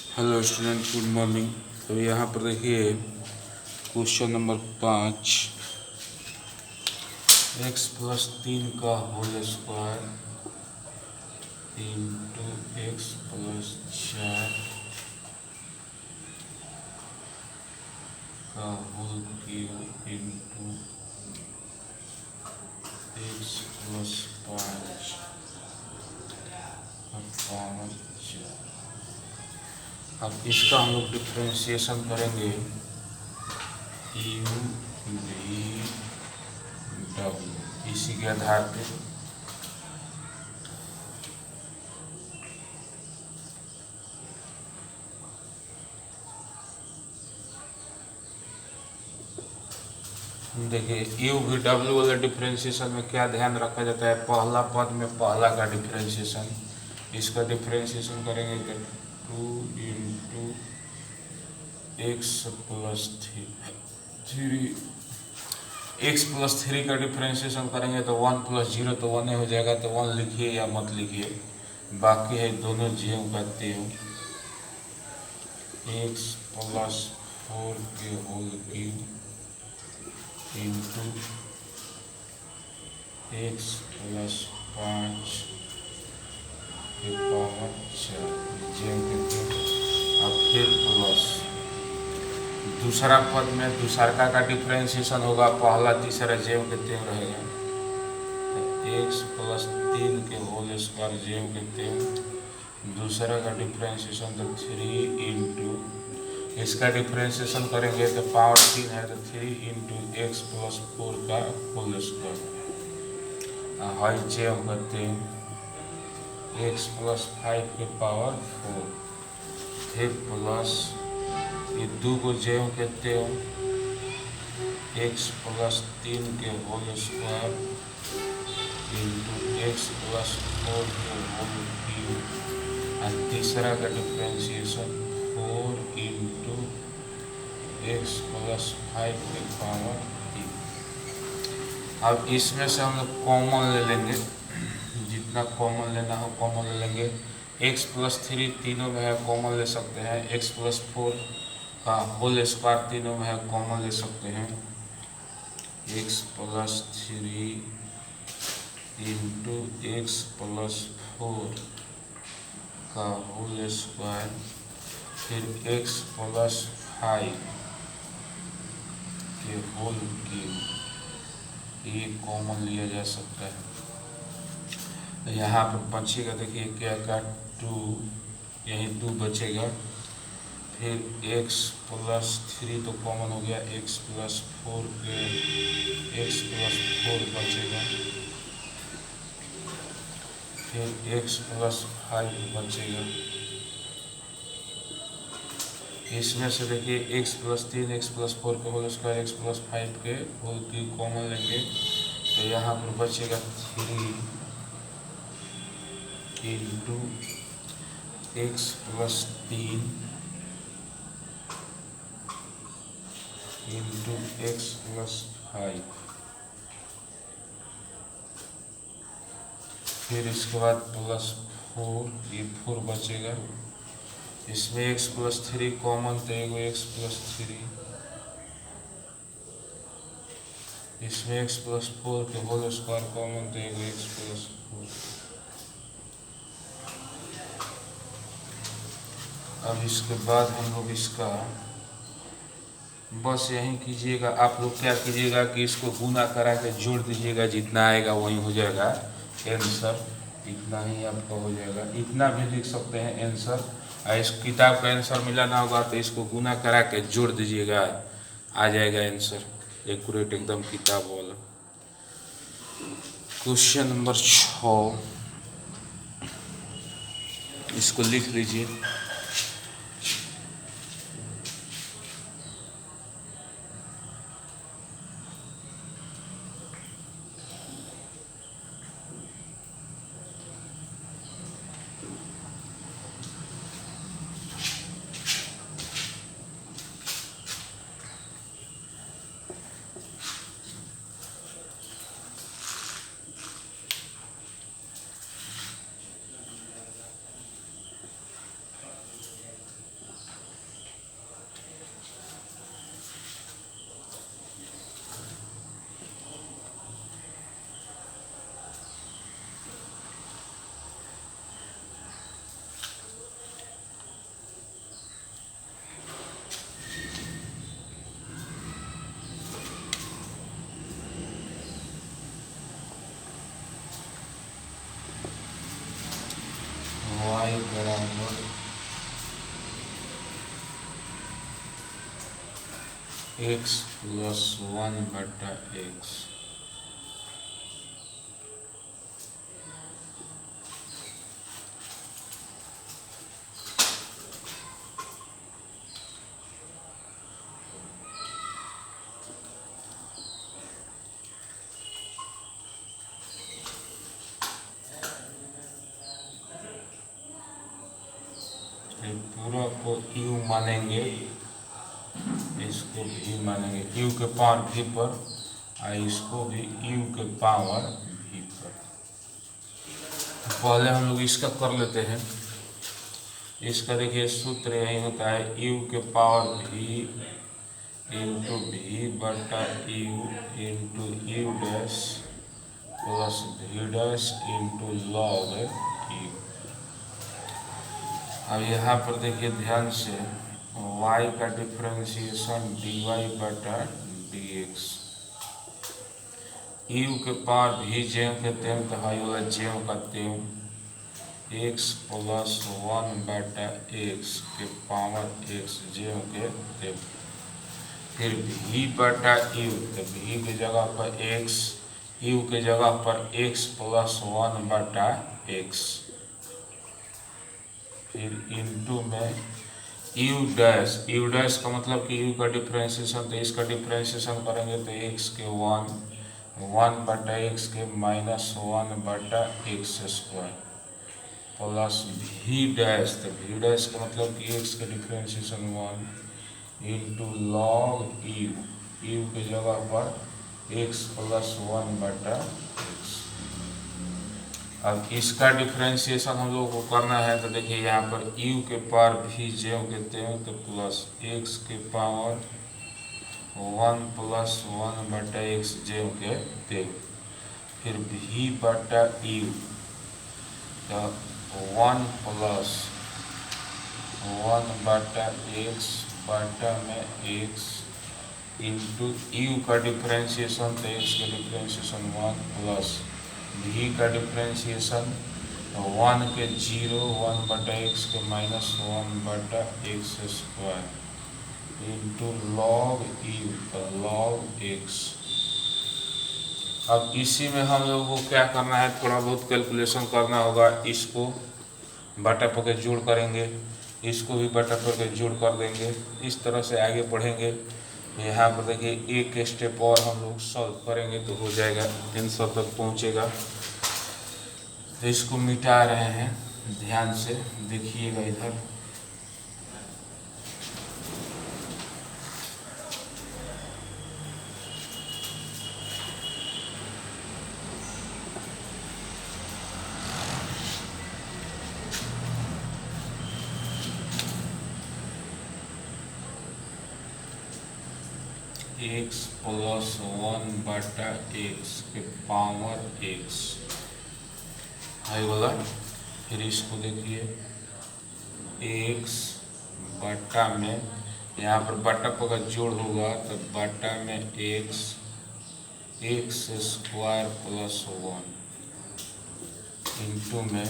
Hello student, good morning. तो यहाँ पर देखिए क्वेश्चन नंबर 5, x प्लस 3 का whole square into x plus 4 का whole cube into x plus 5 का पावर 4। अब इसका हम लोग डिफ्रेंशिएशन करेंगे यू वी डब्ल्यू इसी के आधार पे। देखिए यू वी डब्ल्यू वाले डिफ्रेंशिएशन में क्या ध्यान रखा जाता है, पहला पद में पहला का डिफ्रेंशिएशन, इसका डिफ्रेंशिएशन करेंगे तो 2 into x plus 3 x plus 3 का डिफ्रेंशिएशन करेंगे तो 1 प्लस 0 तो 1 हो जाएगा, तो 1 लिखिए या मत लिखिए, बाकी है दोनों जेम करते हो एक्स प्लस 4 के whole cube into x plus 5 के पावर 4 जेम करते। अब फिर प्लस दूसरा पद में दूसरा का डिफ्रेंशिएशन होगा, पहला तीसरा जेम के तेम रहेगा, तो एक्स प्लस 3 के होल स्क्वायर जेम के तेम। दूसरा का डिफ्रेंशिएशन तो 3 इंटू इसका डिफ्रेंशिएशन करेंगे तो पावर 3 है तो 3 इंटू एक्स प्लस 4 का होल स्क्वायर हाई जेम करते हैं एक्स प्लस 5 के पावर 4, फिर प्लस ये 2 को जेम कहते हो एक्स प्लस 3 के whole square into x plus 4 के होल क्यूब और तीसरा का डिफ्रेंशिएशन 4 इंटू एक्स प्लस 5 के पावर 3। अब इसमें से हम लोग कॉमन ले लेंगे, जितना कॉमन लेना हो कॉमन ले लेंगे। एक्स प्लस 3 तीनों में है, कॉमन ले सकते हैं। एक्स प्लस 4 का होल स्क्वायर तीनों में है, कॉमन ले सकते हैं। X plus 3 into x plus 4 का होल स्क्वायर, फिर एक्स प्लस 5 के होल क्यूब, ये कॉमन लिया जा सकता है। यहाँ पर बचेगा देखिए क्या का 2, यही 2 बचेगा, फिर x प्लस 3 तो कॉमन हो गया, x प्लस 4 के x प्लस 4 बचेगा, फिर x प्लस 5 बचेगा। इसमें से देखिए x प्लस 3 x प्लस 4 के होल स्क्वायर x प्लस 5 के होल की कॉमन लेंगे तो यहाँ पर बचेगा 3 into x plus 3 into x plus 5, फिर इसके बाद प्लस 4, ये 4 बचेगा। इसमें एक्स प्लस 3 कॉमन तो एगो एक्स प्लस 3, इसमें एक्स प्लस 4 के होल स्क्वायर कॉमन तो एगो एक्स प्लस 4। अब इसके बाद हम लोग इसका बस यही कीजिएगा, आप लोग क्या कीजिएगा कि इसको गुना करा के जोड़ दीजिएगा, जितना आएगा वही हो जाएगा आंसर, इतना ही आपका हो जाएगा। इतना भी लिख सकते हैं आंसर, इस किताब का आंसर मिलाना होगा तो इसको गुना करा के जोड़ दीजिएगा, आ जाएगा आंसर एक्यूरेट एकदम किताब वाला। क्वेश्चन नंबर 6, इसको लिख लीजिए। X plus 1/x। पूरा को u मानेंगे, इसको भी मानेंगे u के पावर v पर, और इसको भी u के पावर v पर। पहले हम लोग इसका कर लेते हैं। इसका देखिए सूत्र यही होता है u के पावर v इंटू v बटा u into u dash plus v dash into log u। अब यहाँ पर देखिए ध्यान से y का डिफ्रेंशिएशन dy बटा dx, u के पावर v ज्यों के त्यों तो है वाला ज्यों का त्यों, x प्लस 1/x के पावर x ज्यों के त्यों, फिर v बटा u, तो v के जगह पर x, u के जगह पर x प्लस 1/x, फिर इंटू में u डैश का मतलब कि u का डिफ्रेंशिएशन, तो इसका डिफ्रेंशिएशन करेंगे तो x के 1/x के -1/x square plus v dash, तो v डैश का मतलब कि x का डिफ्रेंशिएशन 1 इंटू लॉग u के जगह पर x प्लस 1/x। अब इसका डिफ्रेंशिएशन हम लोग को करना है, तो देखिए यहाँ पर u के पावर v ज्यों के त्यों, तो प्लस x के पावर 1 प्लस 1/x ज्यों के त्यों, फिर v बटा u, तो 1 प्लस 1/x बटा में x इंटू u का डिफ्रेंशिएशन, तो x का डिफ्रेंशिएशन 1 प्लस v का डिफ्रेंशिएशन 1 के 0 1/x के -1/x square into log u का लॉग x। अब इसी में हम लोगों को क्या करना है, थोड़ा बहुत कैलकुलेशन करना होगा। इसको बटा पर के जोड़ करेंगे, इसको भी बटा पर के जोड़ कर देंगे, इस तरह से आगे बढ़ेंगे। यहाँ पर देखिए एक स्टेप और हम लोग सॉल्व करेंगे तो हो जाएगा, आंसर तक पहुँचेगा। तो इसको मिटा रहे हैं, ध्यान से देखिएगा इधर। x प्लस 1/x के पावर x है बोला। फिर इसको देखिए x बटा में, यहाँ पर बटा पर जोड़ होगा तो बटा में x स्क्वायर प्लस 1 इंटू में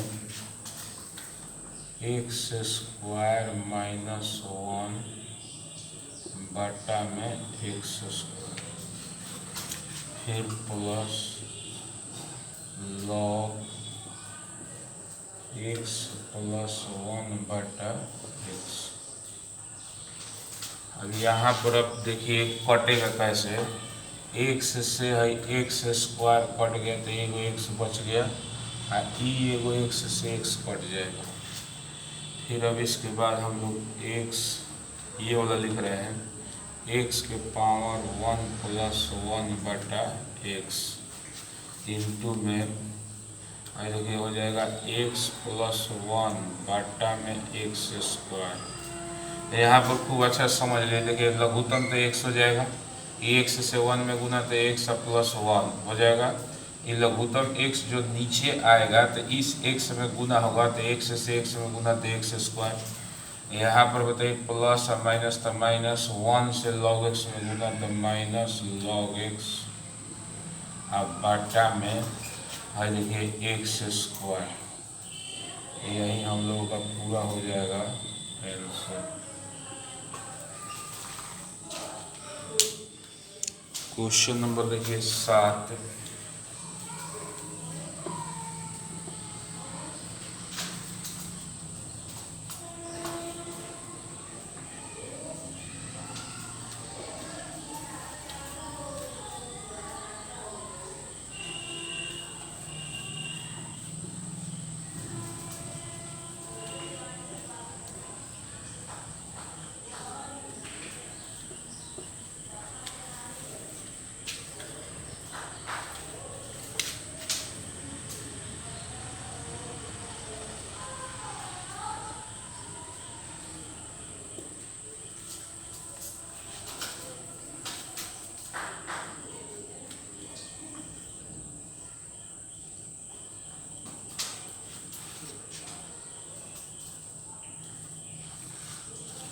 x स्क्वायर माइनस 1 बटा में x स्क्वायर, फिर plus log x plus 1/x। अब यहाँ पर अब देखिए कटेगा कैसे, x से है x स्क्वायर कट गया तो एगो x बच गया, और एगो x से x कट जाएगा। फिर अब इसके बाद हम लोग x ये वाला लिख रहे हैं, x के पावर 1 प्लस 1/x इंटू में देखिए हो जाएगा x प्लस 1 बटा में x स्क्वायर। यहाँ पर खूब अच्छा समझ लीजिए, देखिए लघुत्तम तो x हो जाएगा, x से 1 में गुना तो x प्लस 1 हो जाएगा। ये लघुत्तम x जो नीचे आएगा तो इस x में गुना होगा, तो x से x में गुना तो x स्क्वायर। यहाँ पर बताइए प्लस और माइनस, तो माइनस 1 से लॉग x में गुना तो माइनस लॉग x, अब बटा में है देखिए x स्क्वायर। यही हम लोगों का पूरा हो जाएगा आंसर। क्वेश्चन नंबर देखिए 7।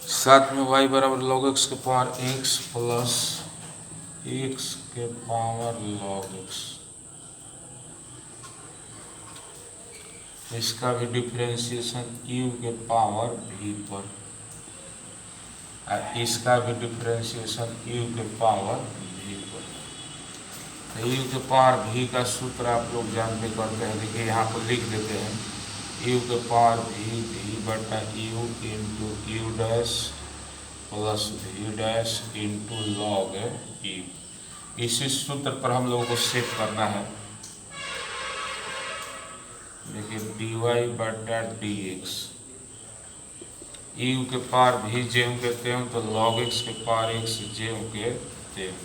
साथ में y बराबर log x के पावर x प्लस x के पावर log x, इसका भी डिफरेंशिएशन u के पावर v पर, और इसका भी डिफरेंशिएशन u के पावर v पर। तो u के पावर v का सूत्र आप लोग जानते करते हैं। देखिए यहाँ पर लिख देते हैं u के पावर v बटा u into you dash plus v dash into log u। इसी सूत्र पर हम लोगों को सेट करना है। देखिए dy बटा dx, u के पावर v ज्यों के त्यों तो log x के पावर x ज्यों के त्यों।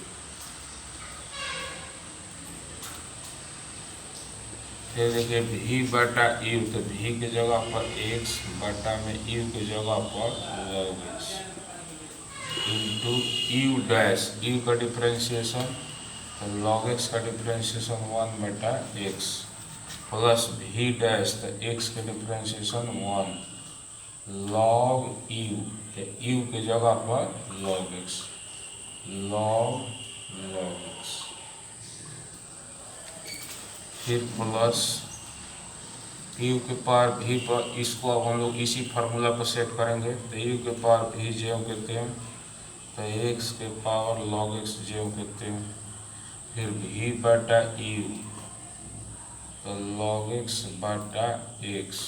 फिर देखिए v बटा u, तो v की जगह पर x बटा में u की जगह पर log x into you dash, u का डिफरेंशिएशन तो log x का डिफरेंशिएशन 1 बटा x प्लस v डैश, तो x के डिफरेंशिएशन 1 log u, तो u की जगह पर log x log x, फिर प्लस u के पावर v पर, इसको अब हम लोग इसी फार्मूला पर सेट करेंगे। तो u के पावर v ज्यों के त्यों तो x के पावर log x ज्यों के त्यों, फिर v बटा u तो log x बटा x,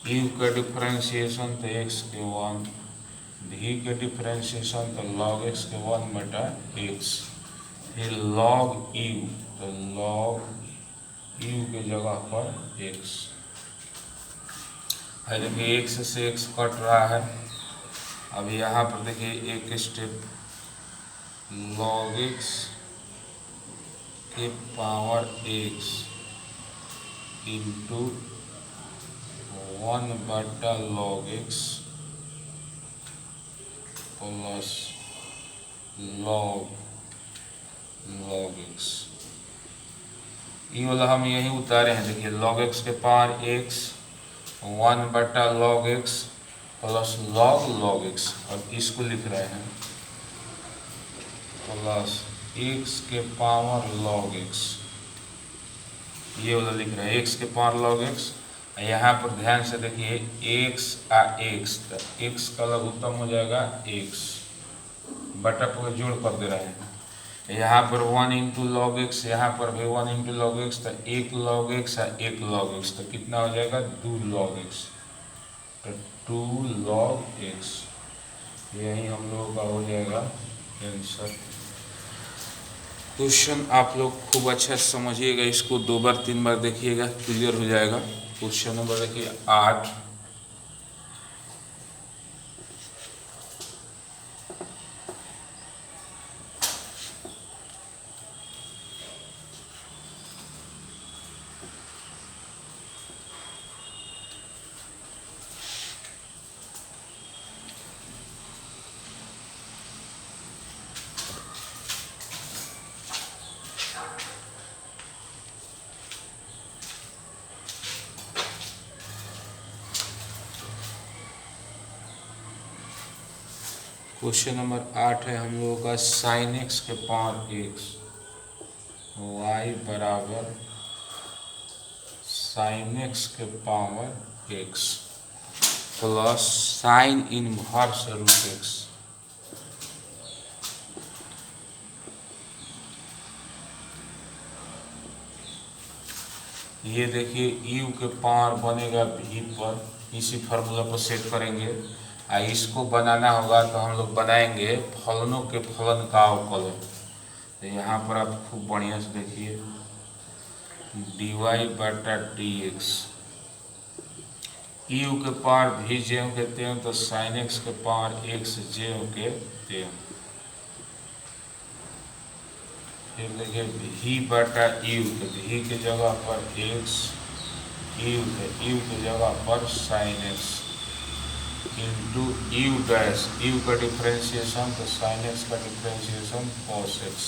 u का डिफरेंशिएशन तो x के 1, v के डिफरेंशिएशन तो log x के 1 बटा x, फिर log u तो log u के जगह पर x। देखिए x से x कट रहा है। अब यहाँ पर देखिए एक स्टेप log x के पावर x इंटू 1 बटा log x plus log x, ये वाला हम यही उतारे हैं। देखिए log x के पावर x 1 बटा log x plus log x, और इसको लिख रहे हैं प्लस x के पावर log x, ये वाला लिख रहे हैं x के पावर log x। यहाँ पर ध्यान से देखिए x x, तो x का लघुत्तम हो जाएगा x बटा पर जोड़ कर दे रहे हैं। यहाँ पर 1 इंटू लॉग एक्स, यहाँ पर भी 1 इंटू लॉग एक्स, तो 1 लॉग एक्स और 1 लॉग एक्स, तो कितना हो जाएगा 2 लॉग एक्स, तो 2 लॉग एक्स, यही हम लोगों का हो जाएगा आंसर। क्वेश्चन आप लोग खूब अच्छा समझिएगा, इसको 2 बार 3 बार देखिएगा, क्लियर हो जाएगा। क्वेश्चन नंबर देखिए 8। क्वेश्चन नंबर 8 है हम लोगों का साइन एक्स के पावर एक्स, वाई बराबर साइन एक्स के power x plus sine inverse root x. ये देखिए यू के पावर बनेगा भी पर, इसी फार्मूला पर सेट करेंगे। इसको बनाना होगा तो हम लोग बनाएंगे फलनों के फलन का अवकलन। तो यहाँ पर आप खूब बढ़िया से देखिए dy बटा dx, यू के पावर भी ज्यों के त्यों तो साइन एक्स के पावर एक्स ज्यों के त्यों। फिर देखिए भी बटा यू, तो भी के जगह पर एक्स, यू के जगह पर sign x into you dash, you का डिफ्रेंशिएशन तो साइन एक्स का डिफ्रेंशिएशन कॉस एक्स,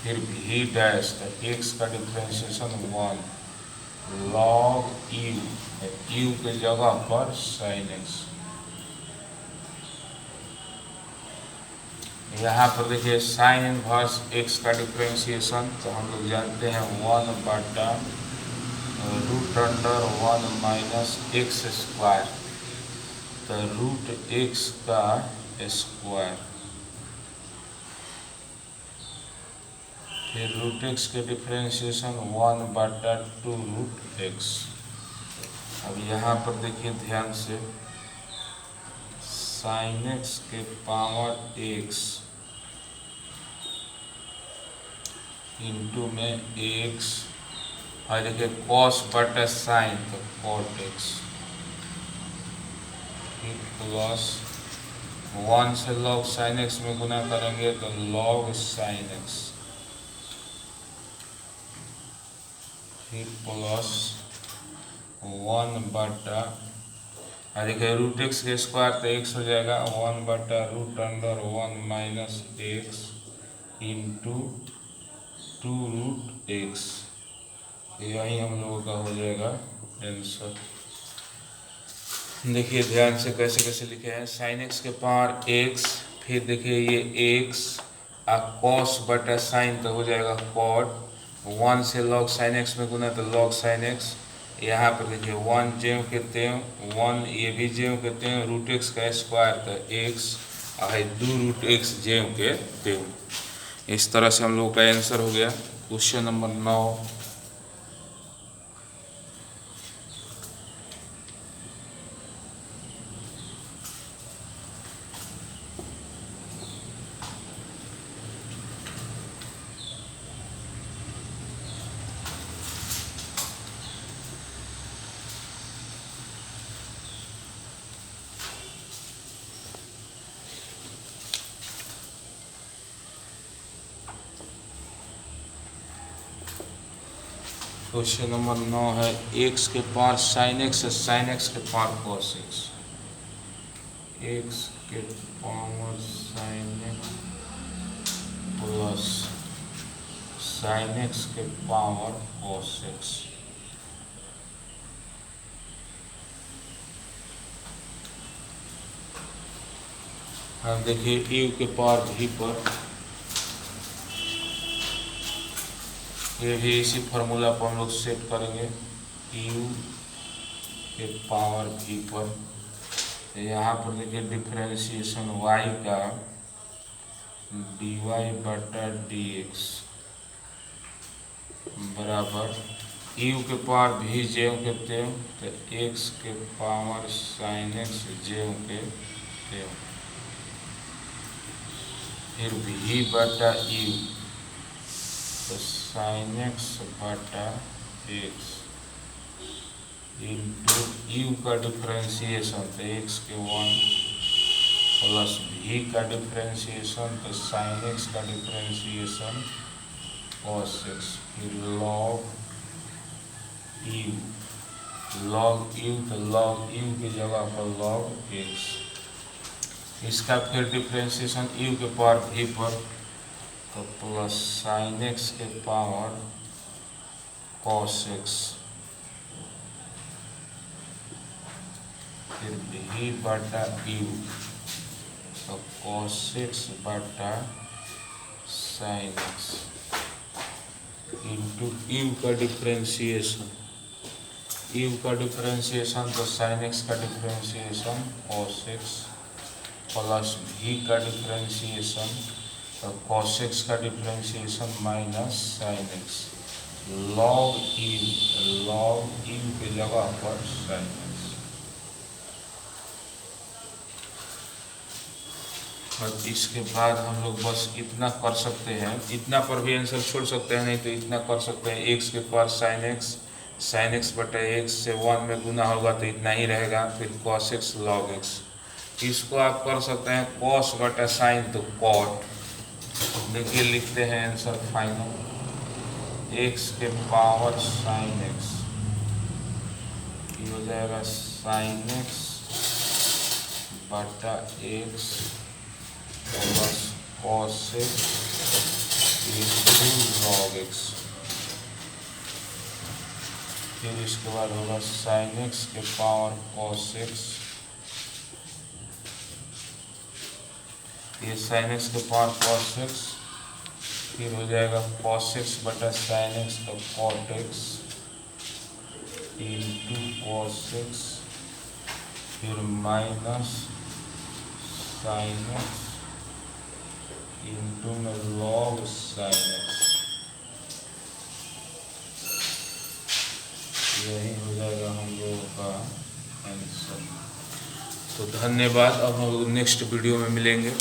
फिर भी डैश तो एक्स का डिफ्रेंशिएशन 1 लॉग यू के जगह पर साइन एक्स। यहाँ पर देखिए साइन इनवर्स एक्स का डिफ्रेंशिएशन तो हम लोग जानते हैं 1 बटा root under 1 minus x square, तो रूट एक्स का स्क्वायर, फिर रूट एक्स के डिफ्रेंशिएशन 1 बटा 2 रूट एक्स। अब यहाँ पर देखिए ध्यान से साइन एक्स के पावर एक्स इंटू में एक्स, और देखिए कॉस बटा साइन तो कॉट एक्स, फिर प्लस 1 से लॉग साइन एक्स में गुना करेंगे तो लॉग साइन एक्स, फिर प्लस 1 बटा, देखिए रूट एक्स के स्क्वायर तो एक्स हो जाएगा 1 बटा root under 1 minus x into 2 root x. यही हम लोगों का हो जाएगा आंसर। देखिए ध्यान से कैसे कैसे लिखे हैं, साइन एक्स के पावर एक्स, फिर देखिए ये एक्स कॉस बटा साइन तो हो जाएगा कॉट, 1 से लॉग साइन एक्स में गुना तो लॉग साइन एक्स, यहाँ पर देखिए 1 ज्यों के त्यों 1, ये भी ज्यों के त्यों रूट एक्स का स्क्वायर तो एक्स, और 2 रूट एक्स ज्यों के त्यों। इस तरह से हम लोग का आंसर हो गया क्वेश्चन नंबर 9। क्वेश्चन नंबर 9 है एक्स के पावर साइन एक्स है साइन एक्स के पावर कॉस एक्स, एक्स के power sine x plus sign x के पावर कॉस एक्स। अब देखिए यू के पावर भी पर, ये भी इसी फार्मूला पर हम लोग सेट करेंगे यू के पावर भी पर। यहाँ पर देखिए डिफ्रेंशिएशन y का dy बटा dx बराबर यू के पावर भी ज्यों के त्यों तो x के पावर साइन एक्स ज्यों के त्यों, फिर भी बटा यू तो साइन एक्स बटा एक्स इंटू यू का डिफ्रेंशिएशन तो एक्स के 1 प्लस भी का डिफ्रेंशिएशन तो साइन एक्स का डिफ्रेंशिएशन कॉस एक्स, फिर लॉग यू तो लॉग यू की जगह पर लॉग एक्स, इसका फिर डिफ्रेंशिएशन यू के पावर भी पर तो प्लस साइन एक्स के पावर कॉस एक्स, फिर भी बटा यू तो कॉस एक्स बटा साइन एक्स इंटू यू का डिफ्रेंशिएशन, यू का डिफ्रेंशिएशन तो साइन एक्स का डिफ्रेंशिएशन कॉस एक्स प्लस भी का डिफ्रेंशिएशन तो कॉस एक्स का differentiation minus sine x. Log in की जगह पर साइन एक्स। और इसके बाद हम लोग बस इतना कर सकते हैं, इतना पर भी आंसर छोड़ सकते हैं, नहीं तो इतना कर सकते हैं, एक्स के पावर साइन एक्स बटे एक्स से 1 में गुना होगा तो इतना ही रहेगा, फिर कॉस एक्स लॉग एक्स। इसको आप कर सकते हैं कॉस बटे साइन तो कॉट। देखिए लिखते हैं आंसर फाइनल, एक्स के पावर साइन एक्स, ये हो जाएगा साइन एक्स बटा x plus cos x log x. फिर इसके बाद होगा साइन एक्स के पावर कॉस एक्स, ये साइन एक्स के पावर कॉस एक्स, फिर हो जाएगा कॉस एक्स बटा साइन एक्स का cot x into cos x, फिर माइनस साइन एक्स इंटू में लॉग साइन एक्स, यही हो जाएगा हम लोगों का आंसर। तो धन्यवाद, अब हम लोग नेक्स्ट वीडियो में मिलेंगे।